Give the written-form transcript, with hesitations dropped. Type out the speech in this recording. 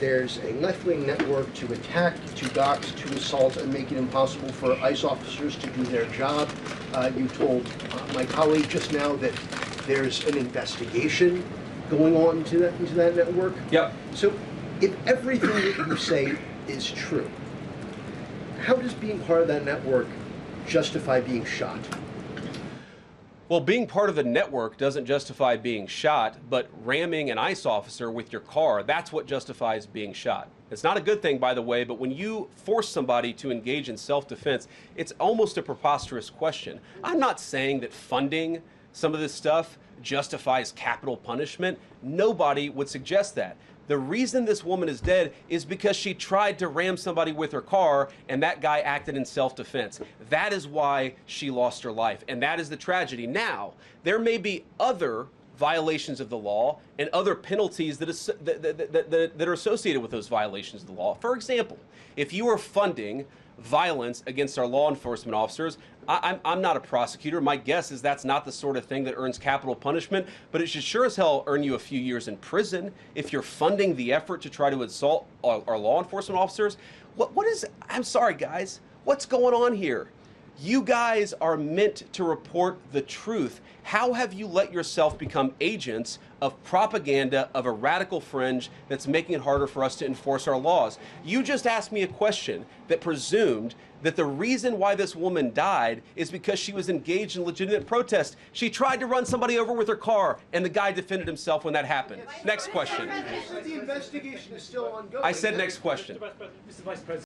there's a left-wing network to attack, to dox, to assault, and make it impossible for ICE officers to do their job. You told my colleague just now that there's an investigation going on into that network. Yep. So if everything that you say is true, how does being part of that network justify being shot? Well, being part of the network doesn't justify being shot, but ramming an ICE officer with your car, that's what justifies being shot. It's not a good thing, by the way, but when you force somebody to engage in self-defense, it's almost a preposterous question. I'm not saying that funding some of this stuff justifies capital punishment. Nobody would suggest that. The reason this woman is dead is because she tried to ram somebody with her car and that guy acted in self-defense. That is why she lost her life, and that is the tragedy. Now, there may be other violations of the law and other penalties that are associated with those violations of the law. For example, if you are funding violence against our law enforcement officers, I'm not a prosecutor. My guess is that's not the sort of thing that earns capital punishment, but it should sure as hell earn you a few years in prison if you're funding the effort to try to assault our law enforcement officers. What is, I'm sorry guys, what's going on here? You guys are meant to report the truth. How have you let yourself become agents of propaganda of a radical fringe that's making it harder for us to enforce our laws? You just asked me a question that presumed that the reason why this woman died is because she was engaged in legitimate protest. She tried to run somebody over with her car, and the guy defended himself when that happened. Next question. The investigation is still ongoing. I said next question. Mr. Vice President.